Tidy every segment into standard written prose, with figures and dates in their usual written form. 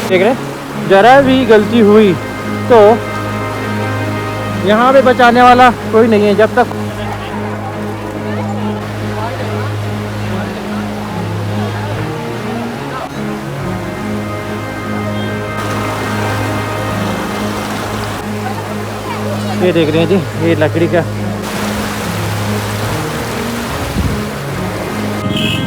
देख रहे, जरा भी गलती हुई तो यहाँ पे बचाने वाला कोई नहीं है। जब तक ये देख रहे हैं जी, ये लकड़ी का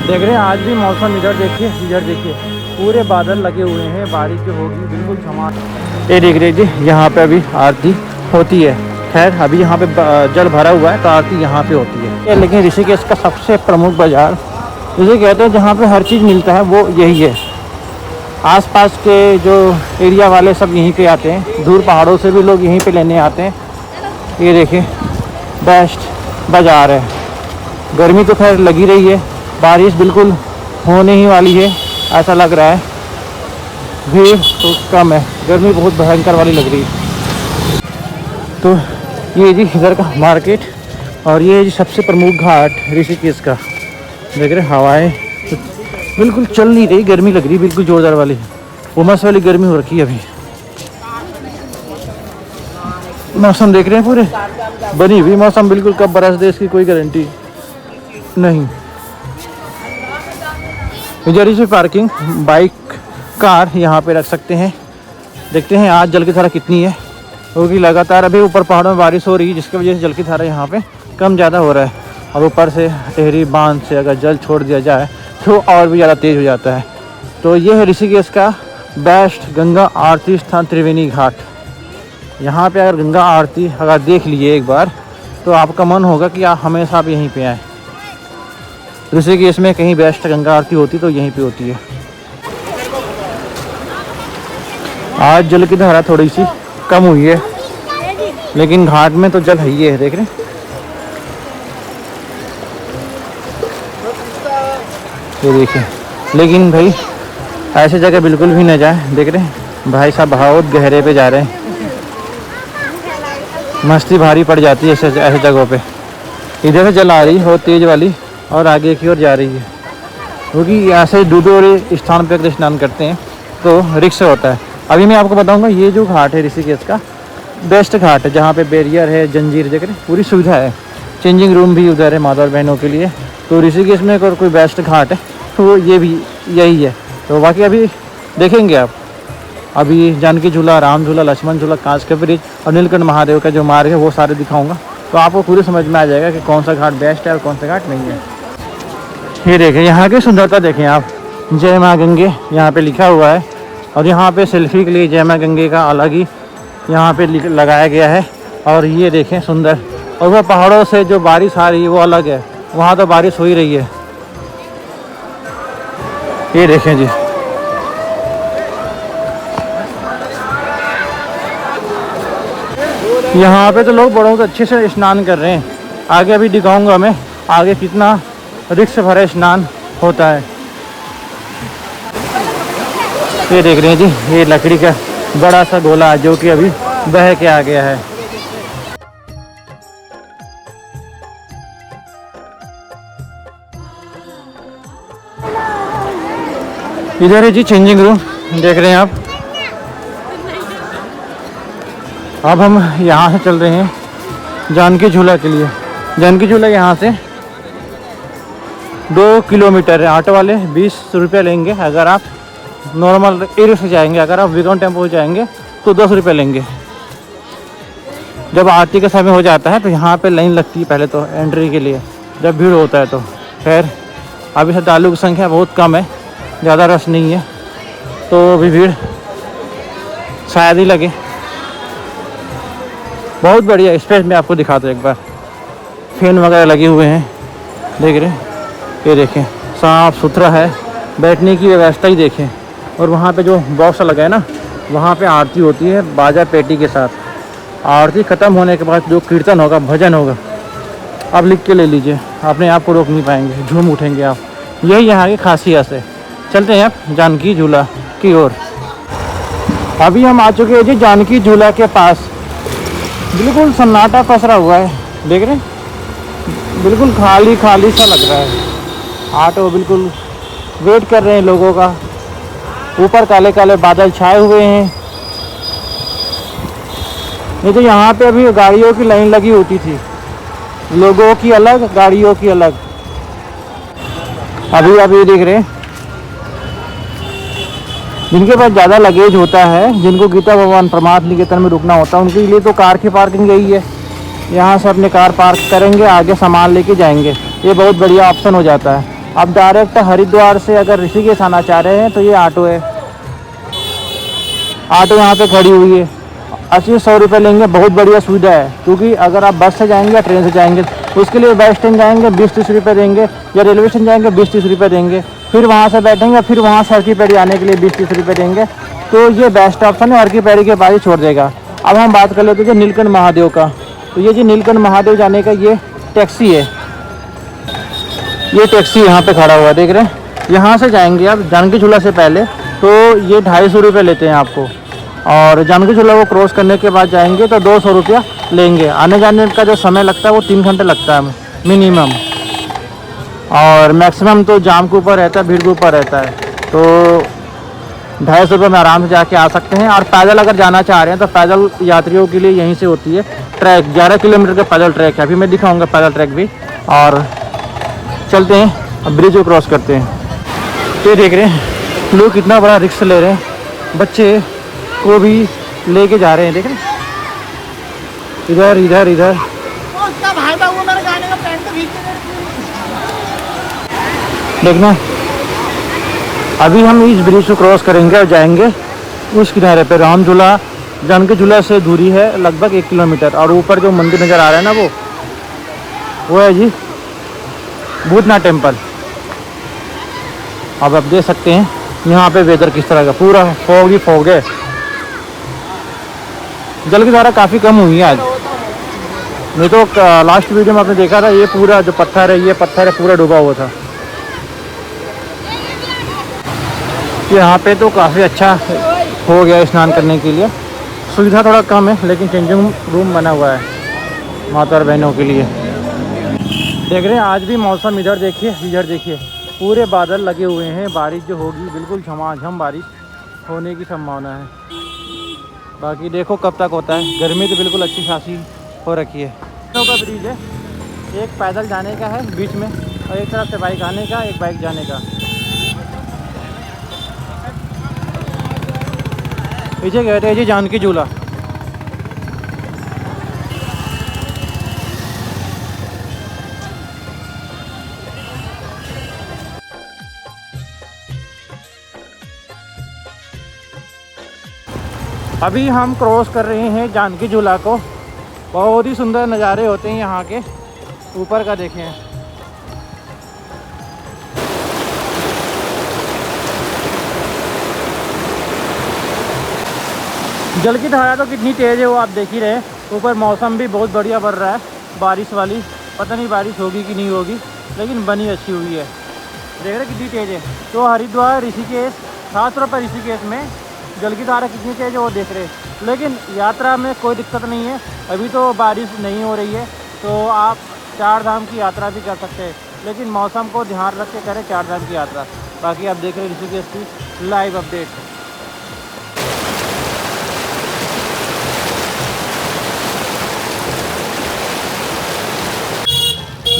देख रहे हैं। आज भी मौसम इधर देखिए, पूरे बादल लगे हुए हैं, बारिश जो होगी बिल्कुल झमाट। ये देख रहे हैं जी, यहाँ पे अभी आरती होती है। खैर अभी यहाँ पे जल भरा हुआ है तो आरती यहाँ पे होती है। लेकिन ऋषिकेश का सबसे प्रमुख बाज़ार जिसे कहते हैं, जहाँ पे हर चीज़ मिलता है, वो यही है। आसपास के जो एरिया वाले सब यहीं पे आते हैं, दूर पहाड़ों से भी लोग यहीं पे लेने आते हैं। ये देखिए बेस्ट बाज़ार है। गर्मी तो खैर लगी रही है, बारिश बिल्कुल होने ही वाली है ऐसा लग रहा है। भीड़ तो कम है, गर्मी बहुत भयंकर वाली लग रही है। तो ये जी इधर का मार्केट, और ये जी सबसे प्रमुख घाट ऋषिकेश का। देख रहे हवाएं तो बिल्कुल चल नहीं रही, गर्मी लग रही बिल्कुल ज़ोरदार वाली, उमस वाली गर्मी हो रखी है अभी। मौसम देख रहे हैं, पूरे बनी हुई मौसम, बिल्कुल कब बरस दे इसकी कोई गारंटी नहीं। इधर से पार्किंग बाइक कार यहाँ पे रख सकते हैं। देखते हैं आज जल की धारा कितनी है, क्योंकि लगातार अभी ऊपर पहाड़ों में बारिश हो रही है, जिसकी वजह से जल की धारा यहाँ पे कम ज़्यादा हो रहा है। और ऊपर से टिहरी बांध से अगर जल छोड़ दिया जाए तो और भी ज़्यादा तेज़ हो जाता है। तो ये है ऋषिकेश का बेस्ट गंगा आरती स्थान त्रिवेणी घाट। यहाँ पे अगर गंगा आरती अगर देख लिए एक बार तो आपका मन होगा कि आप हमेशा आप यहीं पे आएँ। ऋषिकेश में कहीं बेस्ट गंगा आरती होती तो यहीं पे होती है। आज जल की धारा थोड़ी सी कम हुई है, लेकिन घाट में तो जल है ही है, देख रहे हैं। ये देखिए, लेकिन भाई ऐसे जगह बिल्कुल भी न जाए। देख रहे हैं भाई साहब बहुत गहरे पे जा रहे हैं, मस्ती भारी पड़ जाती है ऐसे जगहों पे। इधर से जल आ रही है बहुत तेज़ वाली और आगे की ओर जा रही है, क्योंकि ऐसे दूर स्थान पर अगर स्नान करते हैं तो रिस्क होता है। अभी मैं आपको बताऊंगा, ये जो घाट है ऋषिकेश का बेस्ट घाट है, जहाँ पे बैरियर है, जंजीर जगह पूरी सुविधा है। चेंजिंग रूम भी उधर है माता और बहनों के लिए। तो ऋषिकेश में अगर कोई बेस्ट घाट है तो वो ये भी यही है। तो बाकी अभी देखेंगे आप, अभी जानकी झूला, राम झूला, लक्ष्मण झूला, कांच का ब्रिज और नीलकंठ महादेव का जो मार्ग है वो सारे दिखाऊंगा। तो आपको पूरी समझ में आ जाएगा कि कौन सा घाट बेस्ट है और कौन सा घाट नहीं है। ये देखें यहाँ की सुंदरता, देखें आप, जय माँ गंगे यहाँ पे लिखा हुआ है। और यहाँ पे सेल्फी के लिए जय माँ गंगे का अलग ही यहाँ पे लगाया गया है। और ये देखें सुंदर, और वह पहाड़ों से जो बारिश आ रही है वो अलग है, वहाँ तो बारिश हो ही रही है। ये देखें जी, यहाँ पे तो लोग बहुत अच्छे से स्नान कर रहे हैं। आगे अभी दिखाऊंगा मैं आगे कितना रिस्क भरा स्नान होता है। ये देख रहे हैं जी, ये लकड़ी का बड़ा सा गोला जो कि अभी बह के आ गया है। इधर है जी चेंजिंग रूम, देख रहे हैं आप। अब हम यहाँ से चल रहे हैं जानकी झूला के लिए। जानकी झूला यहाँ से 2 किलोमीटर है। ऑटो वाले 20 रुपये लेंगे अगर आप नॉर्मल एरिया से जाएंगे। अगर आप विगन टेम्पो जाएंगे तो 10 रुपये लेंगे। जब आरती का समय हो जाता है तो यहाँ पे लाइन लगती है पहले तो एंट्री के लिए, जब भीड़ होता है तो। खैर अभी श्रद्धालु की संख्या बहुत कम है, ज़्यादा रश नहीं है, तो अभी भीड़ शायद ही लगे। बहुत बढ़िया स्पेस में आपको दिखाता हूँ एक बार। फैन वगैरह लगे हुए हैं, देख रहे हैं। ये देखें साफ़ सुथरा है, बैठने की व्यवस्था ही देखें। और वहाँ पे जो बॉक्स लगा है ना, वहाँ पे आरती होती है बाजा पेटी के साथ। आरती ख़त्म होने के बाद जो कीर्तन होगा, भजन होगा, आप लिख के ले लीजिए, अपने आप को रोक नहीं पाएंगे, झूम उठेंगे आप। यही यहाँ की खासियत है। चलते हैं आप जानकी झूला की ओर। अभी हम आ चुके हैं जी जानकी झूला के पास। बिल्कुल सन्नाटा पसरा हुआ है, देख रहे हैं, बिल्कुल खाली खाली सा लग रहा है। ऑटो बिल्कुल वेट कर रहे हैं लोगों का। ऊपर काले काले बादल छाए हुए हैं। नहीं तो यहाँ पे अभी गाड़ियों की लाइन लगी होती थी, लोगों की अलग, गाड़ियों की अलग। अभी आप ये देख रहे हैं, जिनके पास ज़्यादा लगेज होता है, जिनको गीता भवन परमार्थ निकेतन में रुकना होता है, उनके लिए तो कार की पार्किंग यही है। यहाँ से अपने कार पार्क करेंगे, आगे सामान लेके जाएंगे। ये बहुत बढ़िया ऑप्शन हो जाता है। अब डायरेक्ट हरिद्वार से अगर ऋषिकेश आना चाह रहे हैं तो ये ऑटो है, ऑटो यहाँ पे खड़ी हुई है। 80-100 रुपये लेंगे, बहुत बढ़िया सुविधा है। क्योंकि अगर आप बस से जाएंगे या ट्रेन से जाएंगे, उसके लिए बस स्टैंड जाएंगे 20-30 रुपये देंगे, या रेलवे स्टेशन जाएंगे 20-30 रुपये देंगे, फिर वहाँ से बैठेंगे, फिर वहाँ से हर की पैड़ी आने के लिए 20-30 रुपये देंगे। तो ये बेस्ट ऑप्शन है, हर की पैड़ी के बाद ही छोड़ देगा। अब हम बात कर लेते हैं नीलकंठ महादेव का। तो ये जी नीलकंठ महादेव जाने का ये टैक्सी है, ये टैक्सी यहाँ पे खड़ा हुआ देख रहे हैं। यहाँ से जाएंगे आप जानकी झूला से पहले तो ये 250 रुपये लेते हैं आपको, और जानकी झूला को क्रॉस करने के बाद जाएंगे तो 200 रुपया लेंगे। आने जाने का जो समय लगता है वो 3 घंटे लगता है मिनिमम, और मैक्सिमम तो जाम के ऊपर रहता है, भीड़ के ऊपर रहता है। तो 250 रुपये में आराम से जाके आ सकते हैं। और पैदल अगर जाना चाह रहे हैं तो पैदल यात्रियों के लिए यहीं से होती है ट्रैक, 11 किलोमीटर का पैदल ट्रैक है। अभी मैं दिखाऊंगा पैदल ट्रैक भी। और चलते हैं, अब ब्रिज को क्रॉस करते हैं। तो देख रहे हैं लोग कितना बड़ा रिस्क ले रहे हैं, बच्चे को भी लेके जा रहे हैं। देख रहे हैं इधर इधर इधर। देखना, अभी हम इस ब्रिज को क्रॉस करेंगे और जाएंगे उस किनारे पे। राम झूला जानकी झूला से दूरी है लगभग 1 किलोमीटर, और ऊपर जो मंदिर नज़र आ रहा है ना वो है जी भूतनाथ टेम्पल। अब आप देख सकते हैं यहाँ पे वेदर किस तरह का, पूरा फॉग ही फॉग है। जल की धारा काफ़ी कम हुई है आज, नहीं तो लास्ट वीडियो में आपने देखा था ये पूरा जो पत्थर है, ये पत्थर है पूरा डूबा हुआ था। यहाँ पे तो काफ़ी अच्छा हो गया स्नान करने के लिए। सुविधा थोड़ा कम है लेकिन चेंजिंग रूम बना हुआ है माता और बहनों के लिए। देख रहे हैं आज भी मौसम इधर देखिए, इधर देखिए, पूरे बादल लगे हुए हैं। बारिश जो होगी बिल्कुल झमाझम बारिश होने की संभावना है। बाकी देखो कब तक होता है। गर्मी तो बिल्कुल अच्छी खासी हो रखी है। का ब्रिज है, एक पैदल जाने का है बीच में, और एक तरफ से बाइक आने का, एक बाइक जाने का। पीछे कहते हैं जी जानकी झूला। अभी हम क्रॉस कर रहे हैं जानकी झूला को। बहुत ही सुंदर नज़ारे होते हैं यहाँ के, ऊपर का देखें। जल की धारा तो कितनी तेज़ है वो आप देख ही रहे हैं। ऊपर मौसम भी बहुत बढ़िया बन रहा है, बारिश वाली। पता नहीं बारिश होगी कि नहीं होगी, लेकिन बनी अच्छी हुई है। देख रहे कितनी तेज़ है। तो हरिद्वार ऋषिकेश, खासतौर पर ऋषिकेश में जल की धारा कितनी तेज़ है वो देख रहे हैं। लेकिन यात्रा में कोई दिक्कत नहीं है, अभी तो बारिश नहीं हो रही है, तो आप 4 धाम की यात्रा भी कर सकते हैं। लेकिन मौसम को ध्यान रख के करें 4 धाम की यात्रा। बाकी आप देख रहे हैं ऋषिकेश की लाइव अपडेट।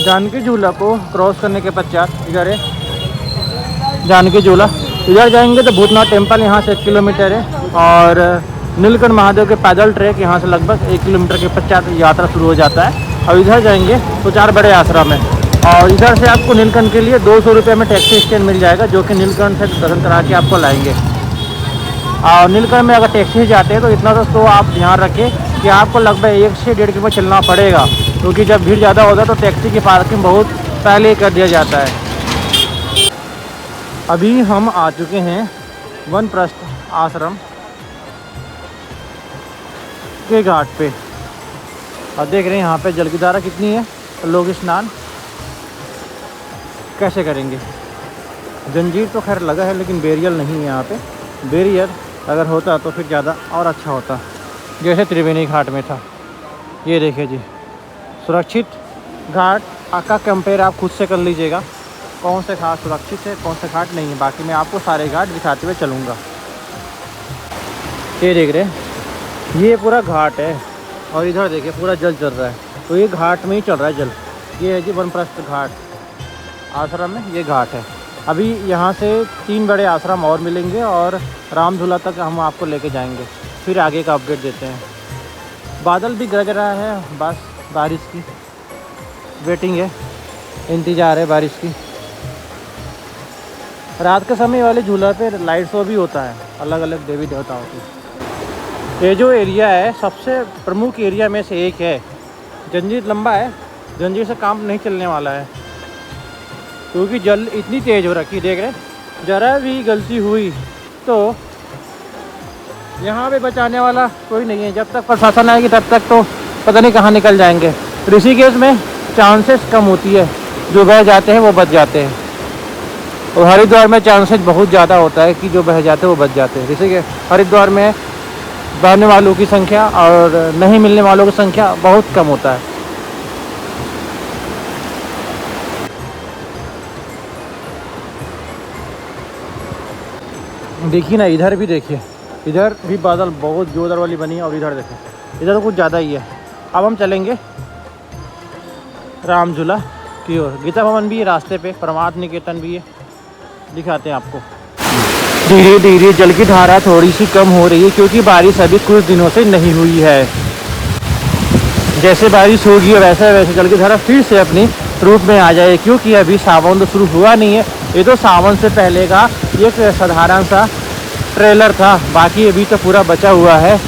जानकी झूला को क्रॉस करने के पश्चात इधर है जानकी झूला। इधर जाएंगे तो भूतनाथ टेम्पल यहाँ से 1 किलोमीटर है, और नीलकंठ महादेव के पैदल ट्रैक यहाँ से लगभग 1 किलोमीटर के पश्चात यात्रा शुरू हो जाता है। और इधर जाएंगे तो 4 बड़े आश्रम है, और इधर से आपको नीलकंठ के लिए 200 रुपये में टैक्सी स्टैंड मिल जाएगा, जो कि नीलकंठ से दर्शन करा के आपको लाएंगे। और नीलकंठ में अगर टैक्सी जाते हैं तो इतना तो आप ध्यान रखें कि आपको लगभग 1 से 1.5 किलोमीटर चलना पड़ेगा, क्योंकि जब भीड़ ज़्यादा होता है तो टैक्सी की पार्किंग बहुत पहले कर दिया जाता है। अभी हम आ चुके हैं वनप्रस्थ आश्रम के घाट पे, और देख रहे हैं यहाँ पे जल की धारा कितनी है, लोग स्नान कैसे करेंगे। जंजीर तो खैर लगा है लेकिन बैरियर नहीं है यहाँ पे। बैरियर अगर होता तो फिर ज़्यादा और अच्छा होता, जैसे त्रिवेणी घाट में था। ये देखिए जी, सुरक्षित घाट का कंपेयर आप खुद से कर लीजिएगा। कौन से घाट सुरक्षित है, कौन से घाट नहीं है। बाकी मैं आपको सारे घाट दिखाते हुए चलूँगा। ये देख रहे हैं, ये पूरा घाट है और इधर देखिए पूरा जल चल रहा है। तो ये घाट में ही चल रहा है जल। ये है जी वनप्रस्थ घाट आश्रम में, ये घाट है। अभी यहाँ से 3 बड़े आश्रम और मिलेंगे और रामझूला तक हम आपको लेके जाएंगे। फिर आगे का अपडेट देते हैं। बादल भी गरज रहा है, बस बारिश की वेटिंग है, इंतज़ार है बारिश की। रात के समय वाले झूला पे लाइट शो भी होता है अलग अलग देवी देवताओं की। ये जो एरिया है सबसे प्रमुख एरिया में से एक है। जंजीर लंबा है, जंजीर से काम नहीं चलने वाला है क्योंकि जल इतनी तेज़ हो रखी। देख रहे, ज़रा भी गलती हुई तो यहाँ पे बचाने वाला कोई नहीं है। जब तक प्रशासन आएगी तब तक तो पता नहीं कहाँ निकल जाएंगे। ऋषिकेश में चांसेस कम होती है, जो बह जाते हैं वो बच जाते हैं। और हरिद्वार में चांसेस बहुत ज़्यादा होता है कि जो बह जाते हैं वो बच जाते हैं। जैसे कि हरिद्वार में बहने वालों की संख्या और नहीं मिलने वालों की संख्या बहुत कम होता है। देखिए ना, इधर भी देखिए, इधर भी बादल बहुत जोरदार वाली बनी है और इधर देखिए, इधर तो कुछ ज़्यादा ही है। अब हम चलेंगे रामझूला की ओर। गीता भवन भी है रास्ते पे, परमार्थ निकेतन भी है, दिखाते हैं आपको। धीरे धीरे जल की धारा थोड़ी सी कम हो रही है क्योंकि बारिश अभी कुछ दिनों से नहीं हुई है। जैसे बारिश होगी वैसे वैसे जल की धारा फिर से अपनी रूप में आ जाए, क्योंकि अभी सावन तो शुरू हुआ नहीं है। ये तो सावन से पहले का एक साधारण सा ट्रेलर था, बाकी अभी तो पूरा बचा हुआ है,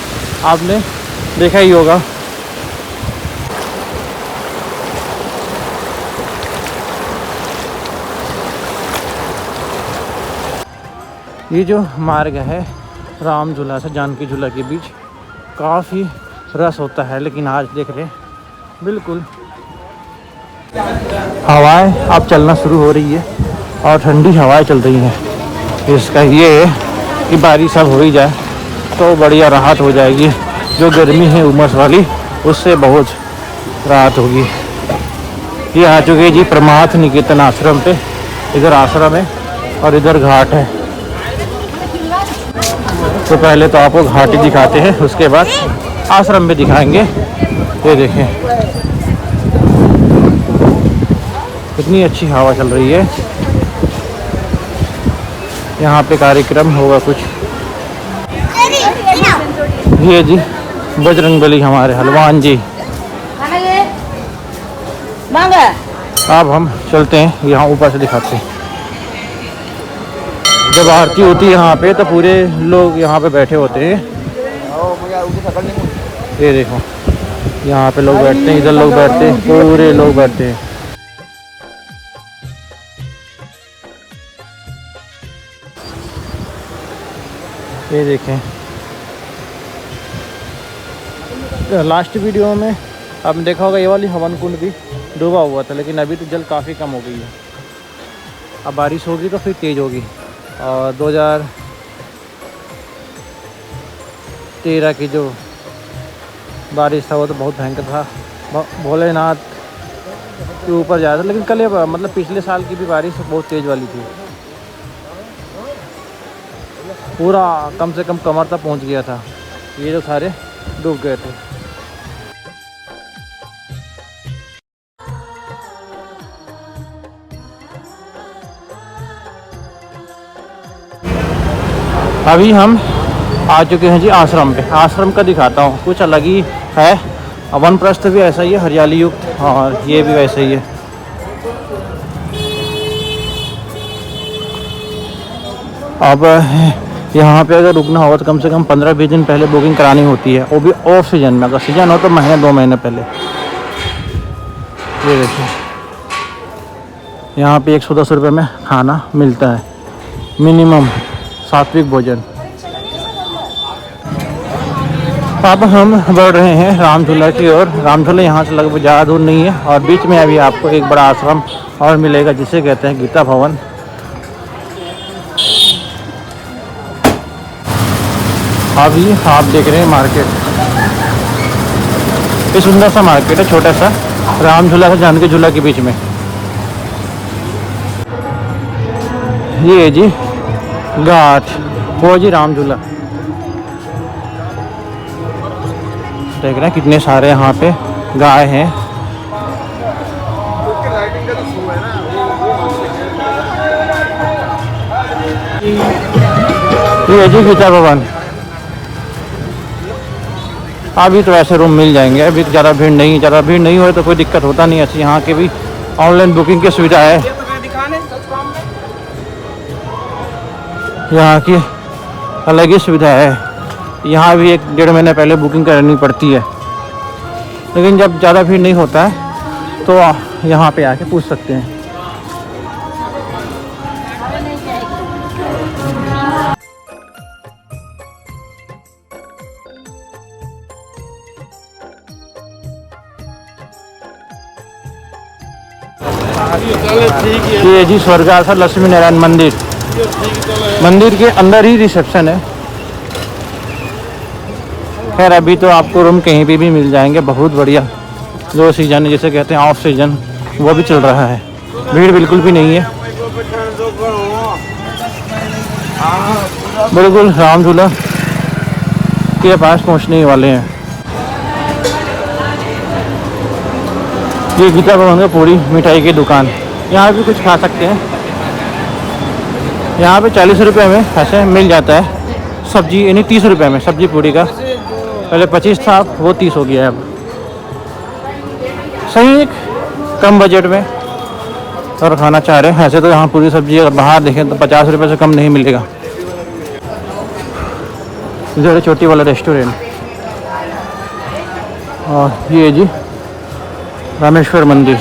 आपने देखा ही होगा। ये जो मार्ग है रामझूला से जानकी झूला के बीच, काफ़ी रस होता है, लेकिन आज देख रहे बिल्कुल हवाएं अब चलना शुरू हो रही है और ठंडी हवाएं चल रही हैं। इसका ये है कि बारिश अब हो ही जाए तो बढ़िया राहत हो जाएगी। जो गर्मी है उमस वाली, उससे बहुत राहत होगी। ये आ चुके जी परमार्थ निकेतन आश्रम पे। इधर आश्रम है और इधर घाट है। तो पहले तो आपको घाट ही दिखाते हैं, उसके बाद आश्रम में दिखाएंगे। ये देखें कितनी अच्छी हवा चल रही है। यहाँ पे कार्यक्रम होगा कुछ। ये जी बजरंगबली हमारे हलवान जी। अब हम चलते हैं, यहाँ ऊपर से दिखाते हैं। जब आरती होती है यहाँ पे तो पूरे लोग यहाँ पे बैठे होते हैं। ये देखो, यहाँ पे लोग बैठते हैं, इधर लोग बैठते हैं, पूरे लोग बैठते हैं। ये देखें, लास्ट वीडियो में आपने देखा होगा ये वाली हवन कुंड भी डूबा हुआ था, लेकिन अभी तो जल काफ़ी कम हो गई है। अब बारिश होगी तो फिर तेज़ होगी। और 2013 की जो बारिश था वो तो बहुत भयंकर था, भोलेनाथ के ऊपर जा रहा था। लेकिन कल ये मतलब पिछले साल की भी बारिश बहुत तेज़ वाली थी, पूरा कम से कम कमर तक पहुंच गया था। ये जो सारे डूब गए थे। अभी हम आ चुके हैं जी आश्रम पे। आश्रम का दिखाता हूँ, कुछ अलग ही है। वनप्रस्थ भी ऐसा ही है, हरियाली युक्त, और ये भी वैसे ही है। अब यहाँ पे अगर रुकना होगा तो कम से कम 15-20 दिन पहले बुकिंग करानी होती है, वो भी ऑफ सीजन में। अगर सीजन हो तो महीने 2 महीने पहले। ये देखिए, यहाँ पे 110 रुपये में खाना मिलता है मिनिमम, सात्विक भोजन। अब हम बढ़ रहे हैं रामझूला की ओर। रामझूला यहाँ से लगभग ज़्यादा दूर नहीं है, और बीच में अभी आपको एक बड़ा आश्रम और मिलेगा जिसे कहते हैं गीता भवन। अभी आप देख रहे हैं मार्केट, ये सुंदर सा मार्केट है, छोटा सा, रामझूला से जानकी झूला के बीच में। ये है जी घाट, वो जी राम झूला। देख रहे हैं कितने सारे यहाँ पे गाय हैं। ये है जी गीता भवन। अभी तो ऐसे रूम मिल जाएंगे, अभी तो ज़्यादा भीड़ नहीं हो तो कोई दिक्कत होता नहीं है। ऐसे यहाँ के भी ऑनलाइन बुकिंग की सुविधा है। यहाँ की अलग ही सुविधा है। यहाँ भी 1-1.5 महीने पहले बुकिंग करनी पड़ती है, लेकिन जब ज़्यादा भीड़ नहीं होता है तो यहाँ पे आके पूछ सकते हैं। ये जी स्वर्गासन लक्ष्मी नारायण मंदिर। मंदिर के अंदर ही रिसेप्शन है। खैर अभी तो आपको रूम कहीं पे भी मिल जाएंगे, बहुत बढ़िया। जो सीजन जिसे कहते हैं ऑफ सीजन, वो भी चल रहा है, भीड़ बिल्कुल भी नहीं है। बिल्कुल राम झूला के पास पहुंचने ही वाले हैं। ये गीता भवन में पूरी मिठाई की दुकान, यहाँ भी कुछ खा सकते हैं। यहाँ पे 40 रुपये में ऐसे मिल जाता है सब्जी, यानी 30 रुपये में सब्जी पूरी का। पहले 25 था, वो 30 हो गया है अब। सही है, कम बजट में और खाना चाह रहे हैं। ऐसे तो यहाँ पूरी सब्जी अगर बाहर देखें तो 50 रुपये से कम नहीं मिलेगा। इधर छोटी वाला रेस्टोरेंट। और ये जी रामेश्वर मंदिर।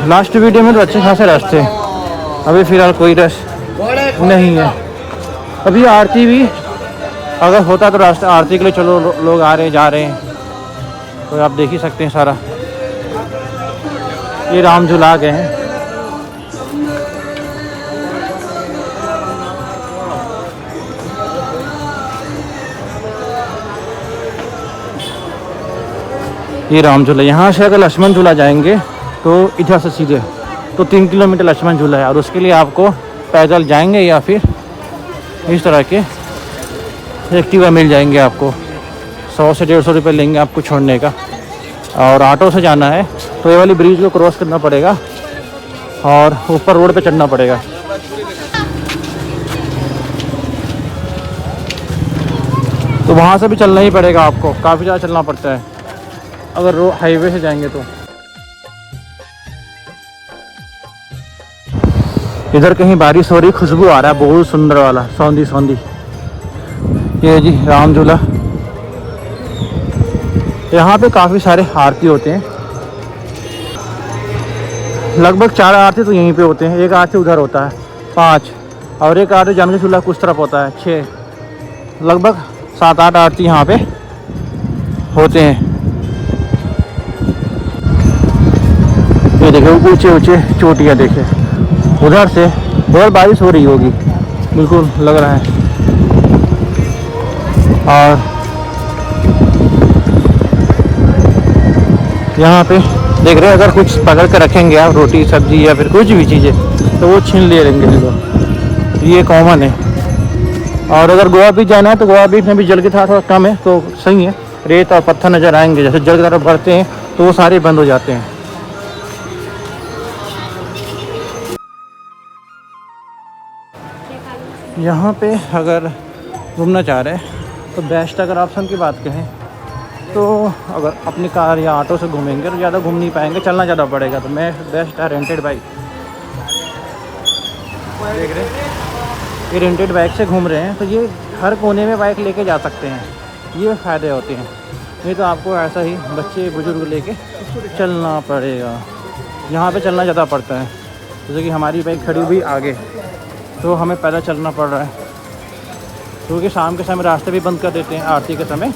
लास्ट वीडियो में तो अच्छे खासे रास्ते हैं, अभी फ़िलहाल कोई रश नहीं है। अभी आरती भी अगर होता तो रास्ता आरती के लिए चलो लोग आ रहे जा रहे हैं, तो आप देख ही सकते हैं सारा। ये राम झूला गए हैं। ये राम झूला, यहाँ से अगर लक्ष्मण झूला जाएंगे तो इधर से सीधे तो 3 किलोमीटर लक्ष्मण झूला है, और उसके लिए आपको पैदल जाएंगे या फिर इस तरह के एक्टिवा मिल जाएंगे। आपको 100 से 150 रुपये लेंगे आपको छोड़ने का। और ऑटो से जाना है तो ये वाली ब्रिज को क्रॉस करना पड़ेगा और ऊपर रोड पे चढ़ना पड़ेगा। तो वहाँ से भी चलना ही पड़ेगा आपको, काफ़ी ज़्यादा चलना पड़ता है अगर हाईवे से जाएंगे तो। इधर कहीं बारिश हो रही, खुशबू आ रहा है बहुत सुंदर वाला, सौंधी सौंधी। ये जी राम झूला। यहाँ पे काफ़ी सारे आरती होते हैं, लगभग 4 आरती तो यहीं पे होते हैं। एक आरती उधर होता है 5, और एक आरती जानकी झूला कुछ तरफ होता है 6। लगभग 7-8 आरती यहाँ पे होते हैं। ये देखो ऊंचे ऊंचे चोटियाँ देखे, उधर से बहुत बारिश हो रही होगी, बिल्कुल लग रहा है। और यहाँ पे देख रहे हैं, अगर कुछ पकड़ कर रखेंगे आप, रोटी सब्जी या फिर कुछ भी चीज़ें, तो वो छीन ले लेंगे लोग। ये कॉमन है। और अगर गोवा बीच जाना है तो गोवा बीच में भी जल की धारा थोड़ा कम है तो सही है। रेत और पत्थर नज़र आएंगे, जैसे जल की धारा बढ़ते हैं तो वो सारे बंद हो जाते हैं। यहाँ पे अगर घूमना चाह रहे हैं तो बेस्ट अगर ऑप्शन की बात कहें तो अगर अपनी कार या ऑटो से घूमेंगे तो ज़्यादा घूम नहीं पाएंगे, चलना ज़्यादा पड़ेगा। तो मैं बेस्ट है रेंटेड बाइक। देख रहे हैं ये रेंटेड बाइक से घूम रहे हैं, तो ये हर कोने में बाइक लेके जा सकते हैं, ये फ़ायदे होते हैं। नहीं तो आपको ऐसा ही बच्चे बुजुर्ग लेके चलना पड़ेगा। यहाँ पे चलना ज़्यादा पड़ता है, जैसे कि हमारी बाइक खड़ी हुई आगे, तो हमें पैदल चलना पड़ रहा है, क्योंकि शाम के समय रास्ते भी बंद कर देते हैं आरती के समय।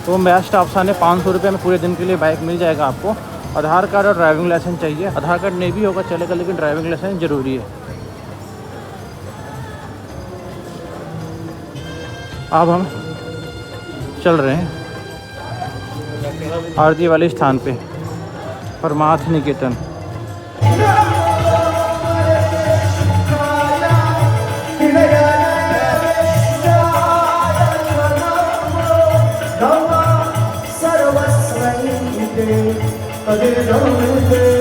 तो बेस्ट ऑप्शन है, 500 रुपये में पूरे दिन के लिए बाइक मिल जाएगा आपको। आधार कार्ड और ड्राइविंग लाइसेंस चाहिए। आधार कार्ड नहीं भी होगा चलेगा, लेकिन ड्राइविंग लाइसेंस ज़रूरी है। अब हम चल रहे हैं आरती वाले स्थान पे, परमार्थ निकेतन। अजय जाने से